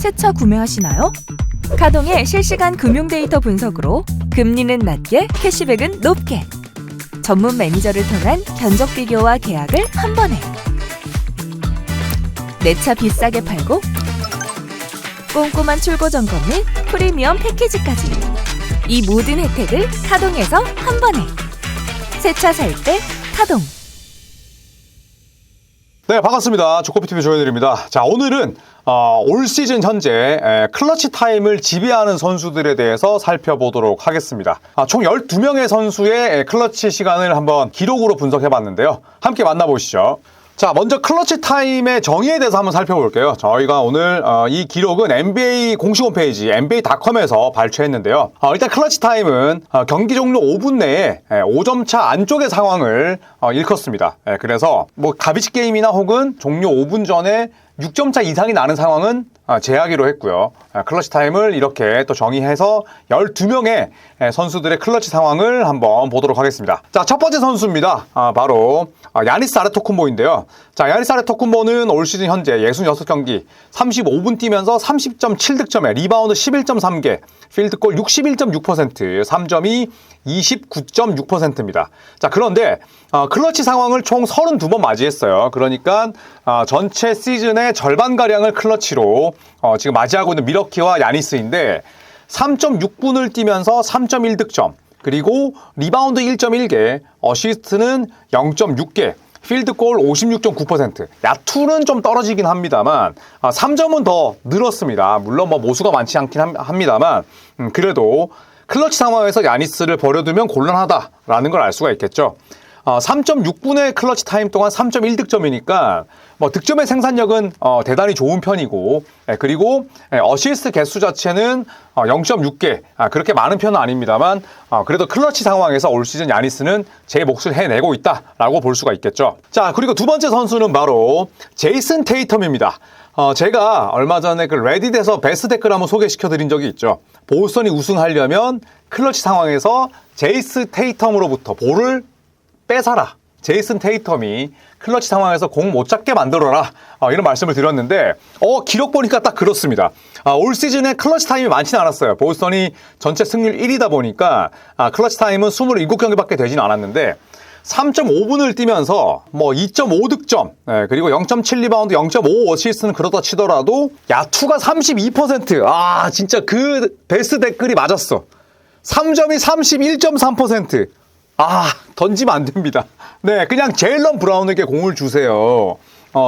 새 차 구매하시나요? 카동의 실시간 금융 데이터 분석으로 금리는 낮게, 캐시백은 높게. 전문 매니저를 통한 견적 비교와 계약을 한 번에. 내 차 비싸게 팔고 꼼꼼한 출고 점검 및 프리미엄 패키지까지. 이 모든 혜택을 카동에서 한 번에. 새 차 살 때 카동. 네, 반갑습니다. 조코피TV 조현일입니다. 자, 오늘은 올 시즌 현재 클러치 타임을 지배하는 선수들에 대해서 살펴보도록 하겠습니다. 총 12명의 선수의 클러치 시간을 한번 기록으로 분석해봤는데요. 함께 만나보시죠. 자, 먼저 클러치 타임의 정의에 대해서 한번 살펴볼게요. 저희가 오늘 이 기록은 NBA 공식 홈페이지 nba.com에서 발췌했는데요. 일단 클러치 타임은 경기 종료 5분 내에 5점 차 안쪽의 상황을 일컫습니다. 그래서 뭐 가비지 게임이나 혹은 종료 5분 전에 6점 차 이상이 나는 상황은 제하기로 했고요. 클러치 타임을 이렇게 또 정의해서 12명의 선수들의 클러치 상황을 한번 보도록 하겠습니다. 자, 첫 번째 선수입니다. 바로 야니스 아데토쿤보인데요. 자, 야니스 아데토쿤보는 올 시즌 현재 66경기 35분 뛰면서 30.7득점에 리바운드 11.3개, 필드골 61.6%, 3점이 29.6%입니다. 자, 그런데 클러치 상황을 총 32번 맞이했어요. 그러니까 전체 시즌의 절반가량을 클러치로 지금 맞이하고 있는 밀워키와 야니스인데 3.6분을 뛰면서 3.1득점, 그리고 리바운드 1.1개, 어시스트는 0.6개, 필드골 56.9%. 야투는 좀 떨어지긴 합니다만 3점은 더 늘었습니다. 물론 뭐 모수가 많지 않긴 합니다만 그래도 클러치 상황에서 야니스를 버려두면 곤란하다라는 걸 알 수가 있겠죠. 3.6분의 클러치 타임 동안 3.1득점이니까 뭐 득점의 생산력은 대단히 좋은 편이고, 그리고 어시스트 개수 자체는 0.6개, 그렇게 많은 편은 아닙니다만 그래도 클러치 상황에서 올 시즌 야니스는 제 몫을 해내고 있다라고 볼 수가 있겠죠. 자, 그리고 두 번째 선수는 바로 제이슨 테이텀입니다. 제가 얼마 전에 그 레딧에서 베스트 댓글 한번 소개시켜드린 적이 있죠. 보스턴이 우승하려면 클러치 상황에서 제이슨 테이텀으로부터 볼을 뺏어라. 제이슨 테이텀이 클러치 상황에서 공 못 잡게 만들어라. 이런 말씀을 드렸는데 기록 보니까 딱 그렇습니다. 올 시즌에 클러치 타임이 많지는 않았어요. 보스턴이 전체 승률 1위다 보니까 클러치 타임은 27경기밖에 되진 않았는데 3.5분을 뛰면서 뭐 2.5득점, 그리고 0.7 리바운드, 0.5 어시스트는 그렇다 치더라도 야투가 32%. 진짜 그 베스트 댓글이 맞았어. 3점이 31.3%. 던지면 안 됩니다. 네, 그냥 제일런 브라운에게 공을 주세요.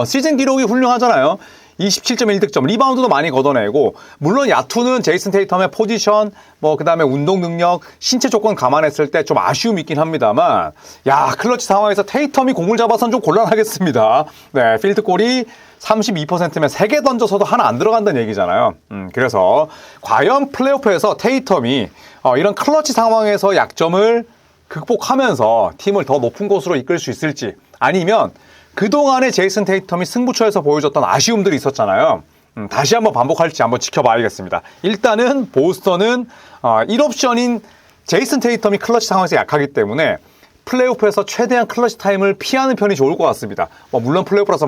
시즌 기록이 훌륭하잖아요. 27.1득점, 리바운드도 많이 걷어내고, 물론 야투는 제이슨 테이텀의 포지션, 그 다음에 운동 능력, 신체 조건 감안했을 때 좀 아쉬움이 있긴 합니다만, 클러치 상황에서 테이텀이 공을 잡아서는 좀 곤란하겠습니다. 네, 필드골이 32%면 3개 던져서도 하나 안 들어간다는 얘기잖아요. 그래서 과연 플레이오프에서 테이텀이 이런 클러치 상황에서 약점을 극복하면서 팀을 더 높은 곳으로 이끌 수 있을지, 아니면 그동안에 제이슨 테이텀이 승부처에서 보여줬던 아쉬움들이 있었잖아요. 다시 한번 반복할지 한번 지켜봐야겠습니다. 일단은 보스턴은 1옵션인 제이슨 테이텀이 클러치 상황에서 약하기 때문에 플레이오프에서 최대한 클러치 타임을 피하는 편이 좋을 것 같습니다. 물론 플레이오프라서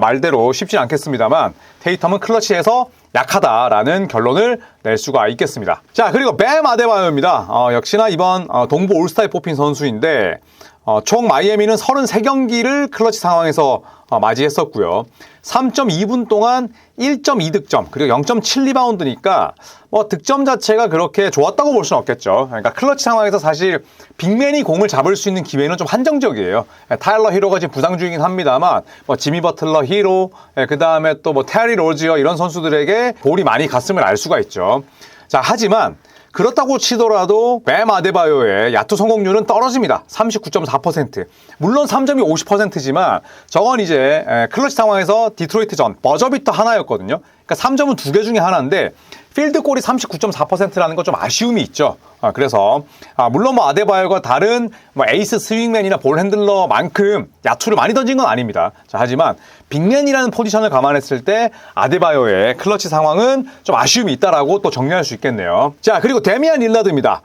말대로 쉽진 않겠습니다만 테이텀은 클러치에서 약하다라는 결론을 낼 수가 있겠습니다. 자, 그리고 뱀 아데바요입니다. 역시나 이번 동부 올스타에 뽑힌 선수인데 총 마이애미는 33경기를 클러치 상황에서 맞이했었고요. 3.2분 동안 1.2득점, 그리고 0.7 리바운드니까 득점 자체가 그렇게 좋았다고 볼 수는 없겠죠. 그러니까 클러치 상황에서 사실 빅맨이 공을 잡을 수 있는 기회는 좀 한정적이에요. 타일러 히로가 지금 부상 중이긴 합니다만 지미 버틀러, 히로, 그 다음에 또 테리 로지어 이런 선수들에게 볼이 많이 갔음을 알 수가 있죠. 자, 하지만 그렇다고 치더라도 뱀 아데바요의 야투 성공률은 떨어집니다. 39.4%. 물론 3점이 50%지만 저건 이제 클러치 상황에서 디트로이트전 버저비터 하나였거든요. 그러니까 3점은 2개 중에 하나인데 필드골이 39.4%라는 건 좀 아쉬움이 있죠. 그래서 물론 아데바요가 다른 에이스 스윙맨이나 볼 핸들러만큼 야투를 많이 던진 건 아닙니다. 자, 하지만 빅맨이라는 포지션을 감안했을 때 아데바요의 클러치 상황은 좀 아쉬움이 있다라고 또 정리할 수 있겠네요. 자, 그리고 데미안 릴라드입니다.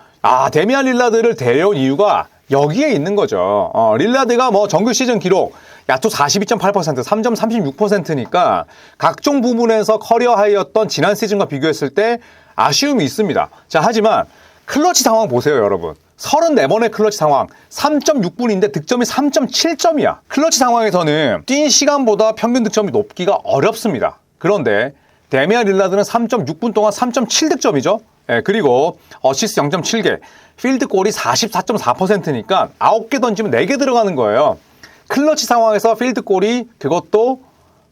데미안 릴라드를 데려온 이유가 여기에 있는 거죠. 릴라드가 정규 시즌 기록 야투 42.8%, 3점 36%니까 각종 부분에서 커리어 하이였던 지난 시즌과 비교했을 때 아쉬움이 있습니다. 자, 하지만 클러치 상황 보세요, 여러분. 34번의 클러치 상황, 3.6분인데 득점이 3.7점이야. 클러치 상황에서는 뛴 시간보다 평균 득점이 높기가 어렵습니다. 그런데 데미안 릴라드는 3.6분 동안 3.7득점이죠. 그리고 어시스트 0.7개, 필드골이 44.4%니까 9개 던지면 4개 들어가는 거예요. 클러치 상황에서 필드골이 그것도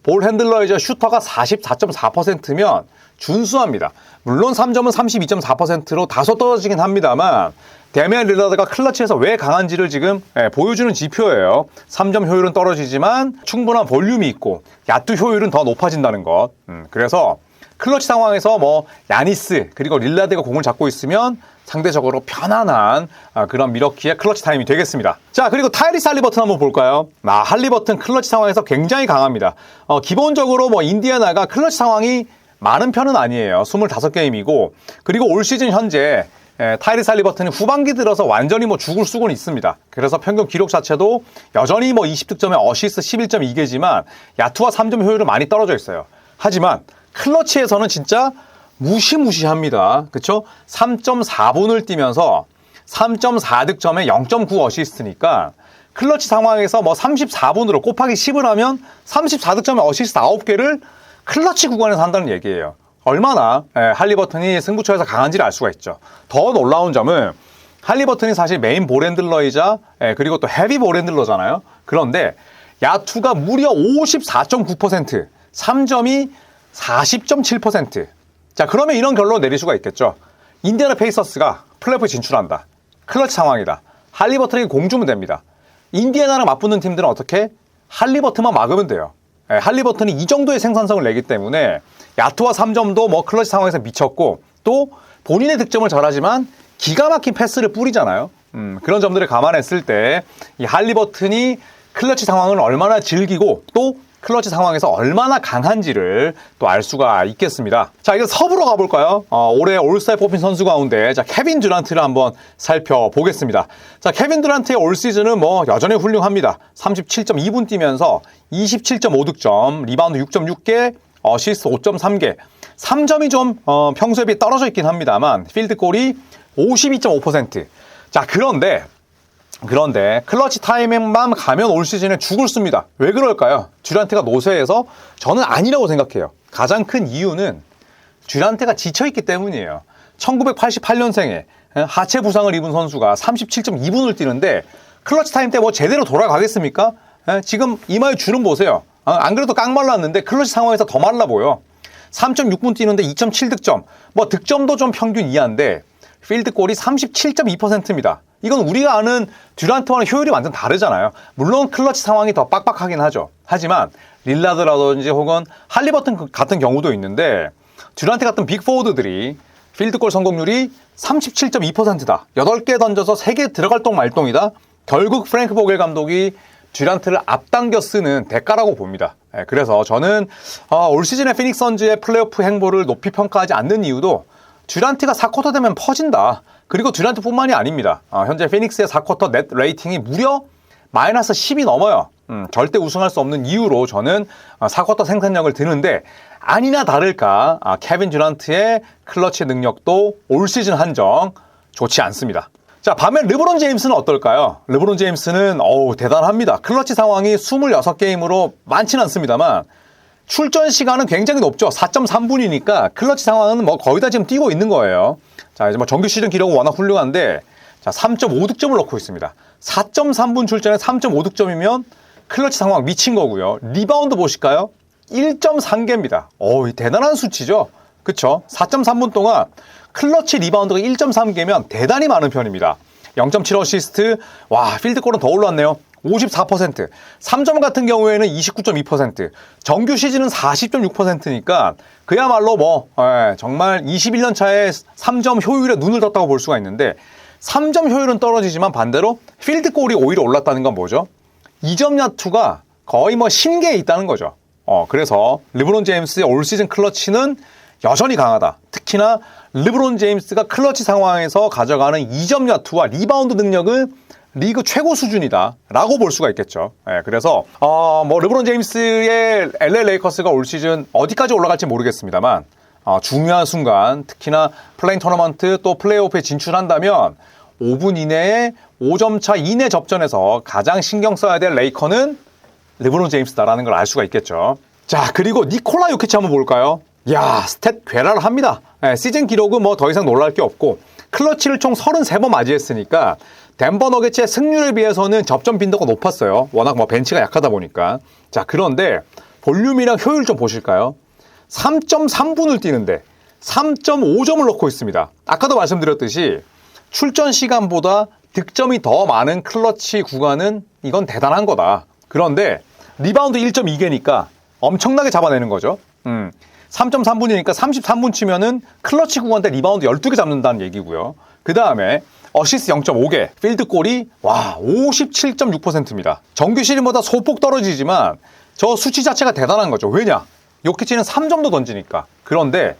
볼 핸들러이자 슈터가 44.4%면 준수합니다. 물론 3점은 32.4%로 다소 떨어지긴 합니다만 데미안 릴라드가 클러치에서 왜 강한지를 지금 보여주는 지표예요. 3점 효율은 떨어지지만 충분한 볼륨이 있고 야투 효율은 더 높아진다는 것. 그래서 클러치 상황에서 뭐 야니스 그리고 릴라드가 공을 잡고 있으면 상대적으로 편안한 그런 미러키의 클러치 타임이 되겠습니다. 자, 그리고 타이리스 할리버튼 한번 볼까요? 할리버튼 클러치 상황에서 굉장히 강합니다. 기본적으로 뭐 인디애나가 클러치 상황이 많은 편은 아니에요. 25게임이고 그리고 올 시즌 현재 타이리스 할리버튼이 후반기 들어서 완전히 뭐 죽을 수고는 있습니다. 그래서 평균 기록 자체도 여전히 뭐 20득점에 어시스트 11.2개지만 야투와 3점 효율은 많이 떨어져 있어요. 하지만 클러치에서는 진짜 무시무시합니다. 그쵸? 3.4분을 뛰면서 3.4득점에 0.9 어시스트니까 클러치 상황에서 뭐 34분으로 곱하기 10을 하면 34득점에 어시스트 9개를 클러치 구간에서 한다는 얘기예요. 얼마나 할리버튼이 승부처에서 강한지를 알 수가 있죠. 더 놀라운 점은 할리버튼이 사실 메인 볼핸들러이자 그리고 또 헤비 볼핸들러잖아요. 그런데 야투가 무려 54.9%, 3점이 40.7%. 자, 그러면 이런 결론 내릴 수가 있겠죠. 인디애나 페이서스가 플레이오프에 진출한다. 클러치 상황이다. 할리버튼에게 공 주면 됩니다. 인디애나랑 맞붙는 팀들은 어떻게? 할리버튼만 막으면 돼요. 할리버튼이 이 정도의 생산성을 내기 때문에 야투와 3점도 뭐 클러치 상황에서 미쳤고 또 본인의 득점을 잘하지만 기가 막힌 패스를 뿌리잖아요. 그런 점들을 감안했을 때 이 할리버튼이 클러치 상황을 얼마나 즐기고 또 클러치 상황에서 얼마나 강한지를 또 알 수가 있겠습니다. 자, 이제 서부로 가볼까요? 올해 올스타에 뽑힌 선수 가운데 자, 케빈 듀란트를 한번 살펴보겠습니다. 자, 케빈 듀란트의 올 시즌은 뭐 여전히 훌륭합니다. 37.2분 뛰면서 27.5득점, 리바운드 6.6개, 어시스트 5.3개, 3점이 좀 평소에 비해 떨어져 있긴 합니다만 필드골이 52.5%. 자, 그런데 클러치 타이밍만 가면 올 시즌에 죽을 씁니다. 왜 그럴까요? 듀란트가 노쇠해서 저는 아니라고 생각해요. 가장 큰 이유는 듀란트가 지쳐있기 때문이에요. 1988년생에 하체 부상을 입은 선수가 37.2분을 뛰는데 클러치 타임 때 뭐 제대로 돌아가겠습니까? 지금 이마에 주름 보세요. 안 그래도 깡 말랐는데 클러치 상황에서 더 말라 보여. 3.6분 뛰는데 2.7득점. 뭐 득점도 좀 평균 이하인데 필드골이 37.2%입니다. 이건 우리가 아는 듀란트와는 효율이 완전 다르잖아요. 물론 클러치 상황이 더 빡빡하긴 하죠. 하지만 릴라드라든지 혹은 할리버튼 같은 경우도 있는데 듀란트 같은 빅포워드들이 필드골 성공률이 37.2%다. 8개 던져서 3개 들어갈 똥 말똥이다. 결국 프랭크 보겔 감독이 듀란트를 앞당겨 쓰는 대가라고 봅니다. 그래서 저는 올 시즌의 피닉스 선즈의 플레이오프 행보를 높이 평가하지 않는 이유도 듀란트가 4쿼터 되면 퍼진다. 그리고 듀란트뿐만이 아닙니다. 현재 피닉스의 4쿼터 넷 레이팅이 무려 마이너스 10이 넘어요. 절대 우승할 수 없는 이유로 저는 4쿼터 생산력을 드는데 아니나 다를까 케빈 듀란트의 클러치 능력도 올 시즌 한정 좋지 않습니다. 자, 반면 르브론 제임스는 어떨까요? 르브론 제임스는 대단합니다. 클러치 상황이 26게임으로 많지는 않습니다만 출전 시간은 굉장히 높죠. 4.3분이니까 클러치 상황은 뭐 거의 다 지금 뛰고 있는 거예요. 자, 이제 뭐 정규 시즌 기록은 워낙 훌륭한데 자, 3.5득점을 넣고 있습니다. 4.3분 출전에 3.5득점이면 클러치 상황 미친 거고요. 리바운드 보실까요? 1.3개입니다. 대단한 수치죠. 그쵸? 4.3분 동안 클러치 리바운드가 1.3개면 대단히 많은 편입니다. 0.7 어시스트, 와, 필드골은 더 올랐네요. 54%, 3점 같은 경우에는 29.2%, 정규 시즌은 40.6%니까 그야말로 정말 21년 차에 3점 효율에 눈을 떴다고 볼 수가 있는데 3점 효율은 떨어지지만 반대로 필드골이 오히려 올랐다는 건 뭐죠? 2점 야투가 거의 신계에 있다는 거죠. 그래서 르브론 제임스의 올 시즌 클러치는 여전히 강하다. 특히나 르브론 제임스가 클러치 상황에서 가져가는 2점 야투와 리바운드 능력은 리그 최고 수준이다 라고 볼 수가 있겠죠. 그래서 뭐 르브론 제임스의 LA 레이커스가 올 시즌 어디까지 올라갈지 모르겠습니다만 중요한 순간, 특히나 플레인 토너먼트 또 플레이오프에 진출한다면 5분 이내에 5점 차 이내 접전에서 가장 신경 써야 될 레이커는 르브론 제임스다라는 걸 알 수가 있겠죠. 자, 그리고 니콜라 요키치 한번 볼까요? 야, 스탯 괴랄합니다. 시즌 기록은 뭐 더 이상 놀랄 게 없고 클러치를 총 33번 맞이했으니까 덴버 너겟츠의 승률에 비해서는 접점 빈도가 높았어요. 워낙 뭐 벤치가 약하다 보니까. 자, 그런데 볼륨이랑 효율 좀 보실까요? 3.3분을 뛰는데 3.5점을 넣고 있습니다. 아까도 말씀드렸듯이 출전 시간보다 득점이 더 많은 클러치 구간은 이건 대단한 거다. 그런데 리바운드 1.2개니까 엄청나게 잡아내는 거죠. 3.3분이니까 33분 치면은 클러치 구간 때 리바운드 12개 잡는다는 얘기고요. 그 다음에 어시스트 0.5개, 필드골이 57.6%입니다. 정규 시즌보다 소폭 떨어지지만 저 수치 자체가 대단한 거죠. 왜냐? 요키치는 3점도 던지니까. 그런데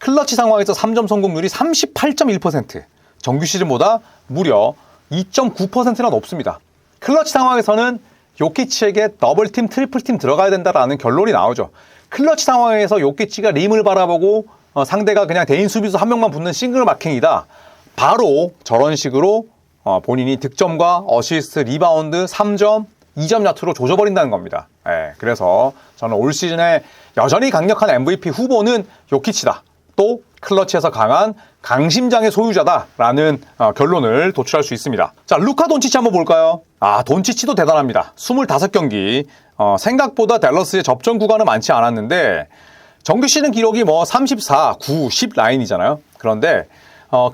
클러치 상황에서 3점 성공률이 38.1%, 정규 시즌보다 무려 2.9%나 높습니다. 클러치 상황에서는 요키치에게 더블팀, 트리플팀 들어가야 된다라는 결론이 나오죠. 클러치 상황에서 요키치가 림을 바라보고 상대가 그냥 대인 수비수 한 명만 붙는 싱글 마킹이다. 바로 저런 식으로 본인이 득점과 어시스트, 리바운드, 3점, 2점 야투로 조져버린다는 겁니다. 그래서 저는 올 시즌에 여전히 강력한 MVP 후보는 요키치다. 또 클러치에서 강한 강심장의 소유자다라는 결론을 도출할 수 있습니다. 자, 루카 돈치치 한번 볼까요? 돈치치도 대단합니다. 25경기. 생각보다 댈러스의 접전 구간은 많지 않았는데 정규 시즌 기록이 뭐 34, 9, 10 라인이잖아요. 그런데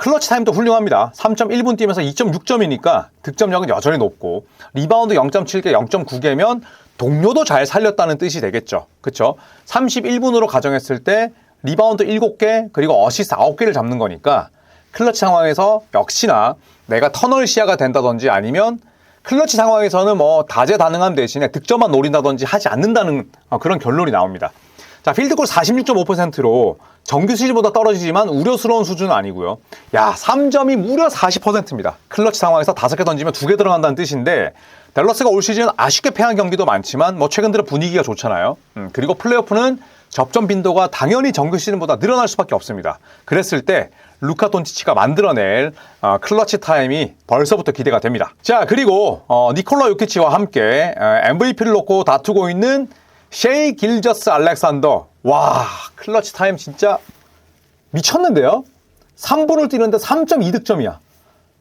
클러치 타임도 훌륭합니다. 3.1분 뛰면서 2.6점이니까 득점력은 여전히 높고 리바운드 0.7개, 0.9개면 동료도 잘 살렸다는 뜻이 되겠죠. 그쵸? 31분으로 가정했을 때 리바운드 7개 그리고 어시스트 9개를 잡는 거니까 클러치 상황에서 역시나 내가 터널 시야가 된다든지 아니면 클러치 상황에서는 뭐 다재다능함 대신에 득점만 노린다든지 하지 않는다는 그런 결론이 나옵니다. 자, 필드골 46.5%로 정규 시즌보다 떨어지지만 우려스러운 수준은 아니고요. 야, 3점이 무려 40%입니다. 클러치 상황에서 5개 던지면 2개 들어간다는 뜻인데 댈러스가 올 시즌 아쉽게 패한 경기도 많지만 뭐 최근 들어 분위기가 좋잖아요. 그리고 플레이오프는 접점 빈도가 당연히 정규 시즌보다 늘어날 수밖에 없습니다. 그랬을 때 루카 돈치치가 만들어낼 클러치 타임이 벌써부터 기대가 됩니다. 자, 그리고 니콜라 요키치와 함께 MVP를 놓고 다투고 있는 셰이 길저스 알렉산더. 와, 클러치 타임 진짜 미쳤는데요? 3분을 뛰는데 3.2득점이야.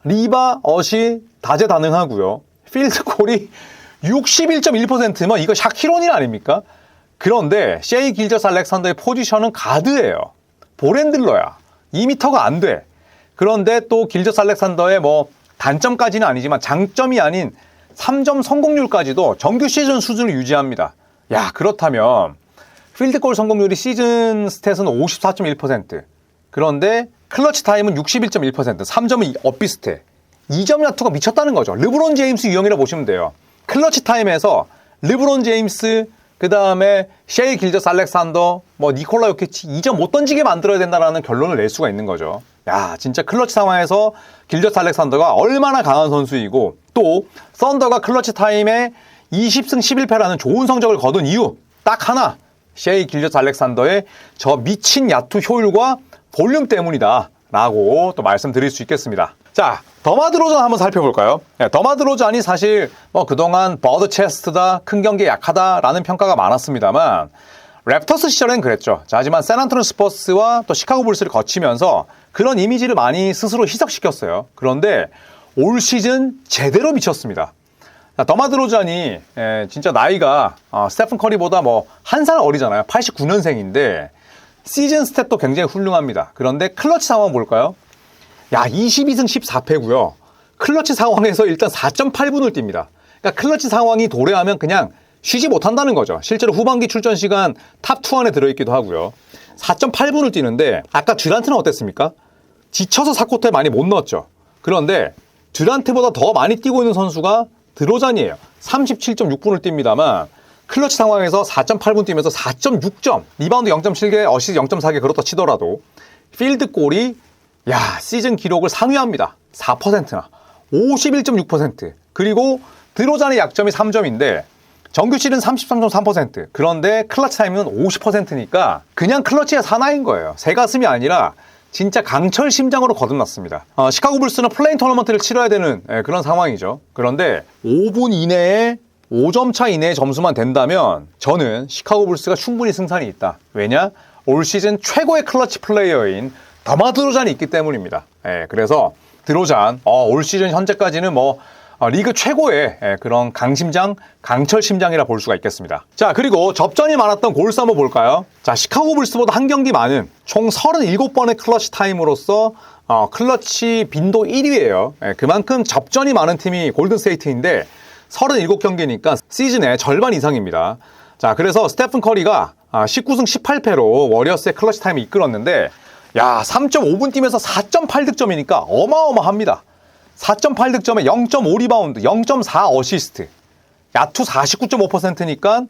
리바, 어시 다재다능하고요. 필드골이 61.1%면 이거 샤키로닐 아닙니까? 그런데 셰이 길저스 알렉산더의 포지션은 가드예요. 볼핸들러야. 2m가 안 돼. 그런데 또 길저스 알렉산더의 뭐 단점까지는 아니지만 장점이 아닌 3점 성공률까지도 정규 시즌 수준을 유지합니다. 야, 그렇다면 필드골 성공률이 시즌 스탯은 54.1%. 그런데 클러치 타임은 61.1%. 3점은 엇비슷해. 2점 야투가 미쳤다는 거죠. 르브론 제임스 유형이라 보시면 돼요. 클러치 타임에서 르브론 제임스, 그 다음에 셰이 길저스 알렉산더, 뭐 니콜라 요키치 2점 못 던지게 만들어야 된다는 결론을 낼 수가 있는 거죠. 야, 진짜 클러치 상황에서 길저스 알렉산더가 얼마나 강한 선수이고 또 썬더가 클러치 타임에 20승 11패라는 좋은 성적을 거둔 이유 딱 하나, 셰이 길저스 알렉산더의 저 미친 야투 효율과 볼륨 때문이다 라고 또 말씀드릴 수 있겠습니다. 자, 더마 드로잔 한번 살펴볼까요? 더마 드로잔이 사실 뭐 그동안 버드 체스트다, 큰 경기에 약하다라는 평가가 많았습니다만 랩터스 시절엔 그랬죠. 자, 하지만 샌안토니오 스퍼스와 또 시카고 불스를 거치면서 그런 이미지를 많이 스스로 희석시켰어요. 그런데 올 시즌 제대로 미쳤습니다. 자, 더마 드로잔이 진짜 나이가 스테픈 커리보다 뭐 한 살 어리잖아요. 89년생인데 시즌 스탯도 굉장히 훌륭합니다. 그런데 클러치 상황 볼까요? 야, 22승 14패고요. 클러치 상황에서 일단 4.8분을 띱니다. 그러니까 클러치 상황이 도래하면 그냥 쉬지 못한다는 거죠. 실제로 후반기 출전 시간 탑2 안에 들어있기도 하고요. 4.8분을 뛰는데 아까 듀란트는 어땠습니까? 지쳐서 4쿼터에 많이 못 넣었죠. 그런데 듀란트보다 더 많이 뛰고 있는 선수가 드로잔이에요. 37.6분을 띱니다만 클러치 상황에서 4.8분 뛰면서 4.6점, 리바운드 0.7개, 어시스트 0.4개 그렇다 치더라도 필드 골이 야, 시즌 기록을 상회합니다. 4%나. 51.6%. 그리고 드로잔의 약점이 3점인데 정규 시즌 33.3%. 그런데 클러치 타임은 50%니까 그냥 클러치의 사나이인 거예요. 새 가슴이 아니라 진짜 강철 심장으로 거듭났습니다. 시카고 불스는 플레인 토너먼트를 치러야 되는 그런 상황이죠. 그런데 5분 이내에 5점 차 이내의 점수만 된다면 저는 시카고 불스가 충분히 승산이 있다. 왜냐? 올 시즌 최고의 클러치 플레이어인 더마 드로잔이 있기 때문입니다. 그래서 드로잔 올 시즌 현재까지는 리그 최고의 그런 강심장, 강철 심장이라 볼 수가 있겠습니다. 자, 그리고 접전이 많았던 골수 한번 볼까요? 자, 시카고 불스보다 한 경기 많은 총 37번의 클러치 타임으로서 클러치 빈도 1위예요. 그만큼 접전이 많은 팀이 골든스테이트인데 37경기니까 시즌의 절반 이상입니다. 자, 그래서 스테픈 커리가 19승 18패로 워리어스의 클러치 타임을 이끌었는데 3.5분 뛰면서 4.8득점이니까 어마어마합니다. 4.8득점에 0.5 리바운드, 0.4 어시스트, 야투 49.5%니까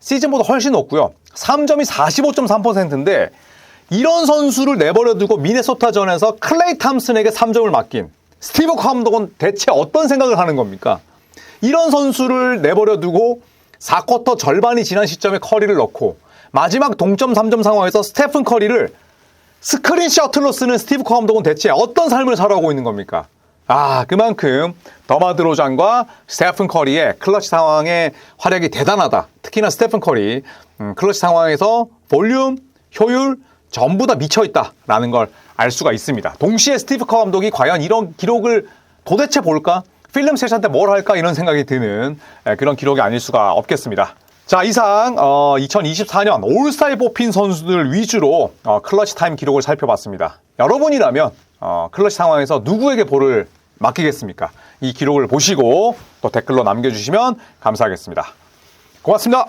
시즌보다 훨씬 높고요. 3점이 45.3%인데 이런 선수를 내버려두고 미네소타전에서 클레이 탐슨에게 3점을 맡긴 스티브 커 감독은 대체 어떤 생각을 하는 겁니까? 이런 선수를 내버려두고 4쿼터 절반이 지난 시점에 커리를 넣고 마지막 동점 3점 상황에서 스테픈 커리를 스크린 셔틀로 쓰는 스티브 커 감독은 대체 어떤 삶을 살아가고 있는 겁니까? 그만큼 더마 드로잔과 스테픈 커리의 클러치 상황의 활약이 대단하다. 특히나 스테픈 커리 클러치 상황에서 볼륨, 효율 전부 다 미쳐있다라는 걸 알 수가 있습니다. 동시에 스티브 커 감독이 과연 이런 기록을 도대체 볼까? 필름 세션 때 뭘 할까? 이런 생각이 드는 그런 기록이 아닐 수가 없겠습니다. 자, 이상 2024년 올스타에 뽑힌 선수들 위주로 클러치 타임 기록을 살펴봤습니다. 여러분이라면 클러치 상황에서 누구에게 볼을 맡기겠습니까? 이 기록을 보시고 또 댓글로 남겨주시면 감사하겠습니다. 고맙습니다.